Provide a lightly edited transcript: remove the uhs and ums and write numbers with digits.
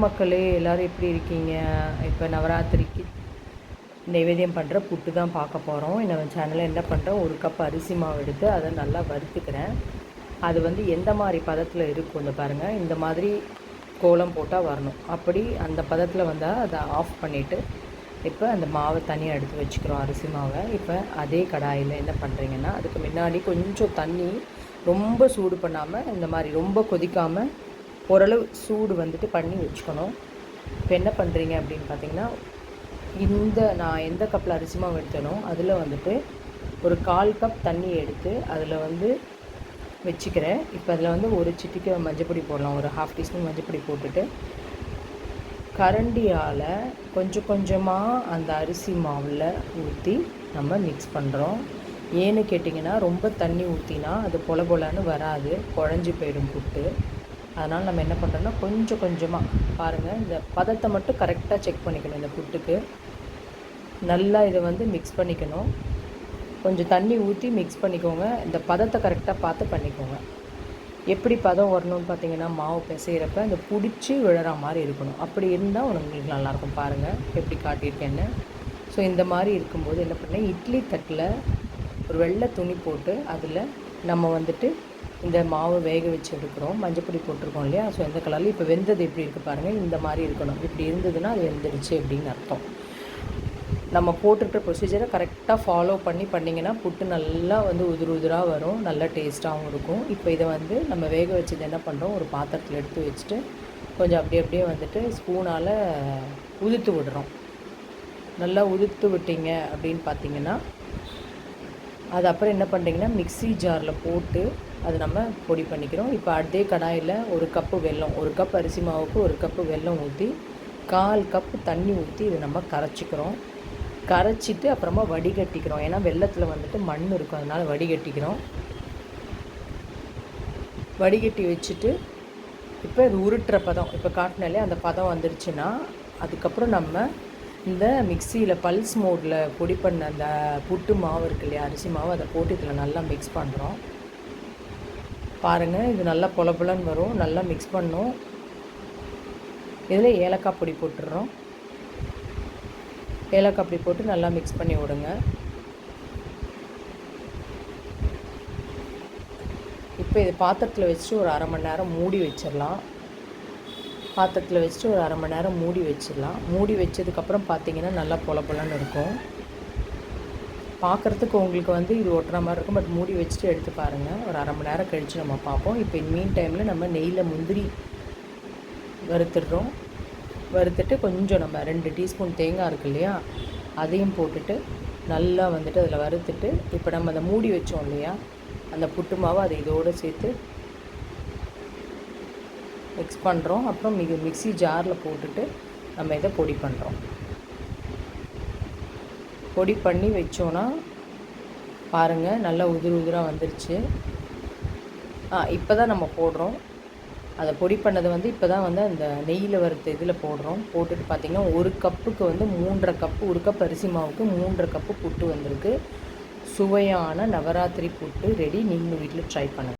மக்களே எல்லோரும் எப்படி இருக்கீங்க? இப்போ நவராத்திரிக்கு நைவேத்தியம் பண்ணுற புட்டு தான் பார்க்க போகிறோம். என்னோடய சேனலில் என்ன பண்ணுறேன், ஒரு கப் அரிசி மாவு எடுத்து அதை நல்லா வறுத்துக்கிறேன். அது வந்து எந்த மாதிரி பதத்தில் இருக்கும் இந்த பாருங்கள், இந்த மாதிரி கோலம் போட்டால் வரணும். அப்படி அந்த பதத்தில் வந்தால் அதை ஆஃப் பண்ணிவிட்டு இப்போ அந்த மாவை தனியாக எடுத்து வச்சுக்கிறோம், அரிசி மாவை. இப்போ அதே கடாயில் என்ன பண்ணுறீங்கன்னா, அதுக்கு முன்னாடி கொஞ்சம் தண்ணி ரொம்ப சூடு பண்ணாமல், இந்த மாதிரி ரொம்ப கொதிக்காமல் ஓரளவு சூடு வந்துட்டு பண்ணி வச்சுக்கணும். இப்போ என்ன பண்ணுறீங்க அப்படின்னு பார்த்தீங்கன்னா, நான் எந்த கப்பில் அரிசி மாவு எடுத்தேனோ அதில் வந்துட்டு ஒரு 1/4 கப் தண்ணி எடுத்து அதில் வந்து வச்சுக்கிறேன். இப்போ அதில் வந்து ஒரு சிட்டிக்கை மஞ்சப்பொடி போடலாம், ஒரு 1/2 டீஸ்பூன் மஞ்சப்பொடி போட்டுட்டு கரண்டியால் கொஞ்சம் கொஞ்சமாக அந்த அரிசி மாவில் ஊற்றி நம்ம மிக்ஸ் பண்ணுறோம். ஏன்னு கேட்டிங்கன்னா, ரொம்ப தண்ணி ஊற்றினா அது பொல பொலன்னு வராது, குழஞ்சி போயிடும் புட்டு. அதனால் நம்ம என்ன பண்ணுறோன்னா, கொஞ்சம் கொஞ்சமாக பாருங்கள், இந்த பதத்தை மட்டும் கரெக்டாக செக் பண்ணிக்கணும். இந்த புட்டுக்கு நல்லா இதை வந்து மிக்ஸ் பண்ணிக்கணும். கொஞ்சம் தண்ணி ஊற்றி மிக்ஸ் பண்ணிக்கோங்க. இந்த பதத்தை கரெக்டாக பார்த்து பண்ணிக்கோங்க. எப்படி பதம் வரணும்னு பார்த்தீங்கன்னா, மாவு பிசைகிறப்ப இந்த பிடிச்சி விழுற மாதிரி இருக்கணும். அப்படி இருந்தால் உங்களுக்கு நல்லாயிருக்கும். பாருங்கள் எப்படி காட்டியிருக்கேன்னு. ஸோ இந்த மாதிரி இருக்கும்போது என்ன பண்ணேன், இட்லி தட்டில் ஒரு வெள்ளை துணி போட்டு அதில் நம்ம வந்துட்டு இந்த மாவு வேக வச்சு எடுக்கிறோம். மஞ்சப்பொடி போட்டிருக்கோம் இல்லையா? ஸோ எந்த கலரில் இப்போ வெந்தது எப்படி இருக்குது பாருங்கள், இந்த மாதிரி இருக்கணும். இப்படி இருந்ததுன்னா அது வெந்துடுச்சு அப்படின்னு அர்த்தம். நம்ம போட்டுக்கிற ப்ரொசீஜரை கரெக்டாக ஃபாலோ பண்ணிங்கன்னா புட்டு நல்லா வந்து உதிராக வரும், நல்லா டேஸ்ட்டாகவும் இருக்கும். இப்போ இதை வந்து நம்ம வேக வச்சது என்ன பண்ணுறோம், ஒரு பாத்திரத்தில் எடுத்து வச்சுட்டு கொஞ்சம் அப்படியே வந்துட்டு ஸ்பூனால் உதுத்து விடுறோம். நல்லா உதுத்து விட்டீங்க அப்படின்னு பார்த்தீங்கன்னா, அது அப்புறம் என்ன பண்ணுறீங்கன்னா, மிக்ஸி ஜாரில் போட்டு அது நம்ம பொடி பண்ணிக்கிறோம். இப்போ அதே கடாயில் ஒரு கப்பு வெல்லம், ஒரு கப் அரிசி மாவுக்கு ஒரு கப்பு வெல்லம் ஊற்றி 1/4 கப்பு தண்ணி ஊற்றி இதை நம்ம கரைச்சிக்கிறோம். கரைச்சிட்டு அப்புறமா வடிகட்டிக்கிறோம். ஏன்னா வெல்லத்தில் வந்துட்டு மண் இருக்கும், அதனால் வடிகட்டிக்கிறோம். வடிகட்டி வச்சுட்டு இப்போ இது உருட்டுற பதம், இப்போ காட்டினாலே அந்த பதம் வந்துடுச்சுன்னா, அதுக்கப்புறம் நம்ம இந்த மிக்சியில் பல்ஸ் மோடில் பொடி பண்ண அந்த புட்டு மாவு இருக்கு இல்லையா, அரிசி மாவு, அதை போட்டு இதில் நல்லா மிக்ஸ் பண்ணுறோம். பாருங்கள், இது நல்லா பொல பொலன்னு வரும். நல்லா மிக்ஸ் பண்ணோம். இதில் ஏலக்காய் பொடி போட்டுடுறோம். ஏலக்காய் பொடி போட்டு நல்லா மிக்ஸ் பண்ணி விடுங்க. இப்போ இது பாத்திரத்தில் வச்சுட்டு ஒரு 1/2 மணி நேரம் மூடி வச்சிடலாம். பாத்திரத்தில் வச்சுட்டு ஒரு 1/2 மணி நேரம் மூடி வச்சிடலாம். மூடி வச்சதுக்கப்புறம் பார்த்திங்கன்னா நல்லா பொல பொலன்னு இருக்கும். பார்க்குறதுக்கு உங்களுக்கு வந்து இது ஒட்டுற மாதிரி இருக்கும், பட் மூடி வச்சுட்டு எடுத்து பாருங்கள். ஒரு 1/2 மணி நேரம் கழித்து நம்ம பார்ப்போம். இப்போ மீன் டைமில் நம்ம நெய்யில் முந்திரி வறுத்துடுறோம். வறுத்துட்டு கொஞ்சம் நம்ம 2 டீஸ்பூன் தேங்காய் இருக்குது இல்லையா, அதையும் போட்டுட்டு நல்லா வந்துட்டு அதில் வறுத்துட்டு, இப்போ நம்ம அதை மூடி வச்சோம் இல்லையா, அந்த புட்டு மாவை அதை இதோடு சேர்த்து மிக்ஸ் பண்ணுறோம். அப்புறம் மிக்ஸி ஜாரில் போட்டுட்டு நம்ம இதை பொடி பண்ணுறோம். பொடி பண்ணி வச்சோன்னா பாருங்கள் நல்லா உதிராக வந்துருச்சு. இப்போ தான் நம்ம போடுறோம். அதை பொடி பண்ணது வந்து இப்போ தான் வந்து அந்த நெய்யில் வறுத்த இதில் போடுறோம். போட்டுட்டு பார்த்திங்கன்னா, ஒரு கப்புக்கு வந்து 3.5 கப்பு, ஒரு கப் அரிசி மாவுக்கு 3.5 கப்பு புட்டு வந்திருக்கு. சுவையான நவராத்திரி புட்டு ரெடி. நீங்களும் வீட்டில் ட்ரை பண்ணுங்கள்.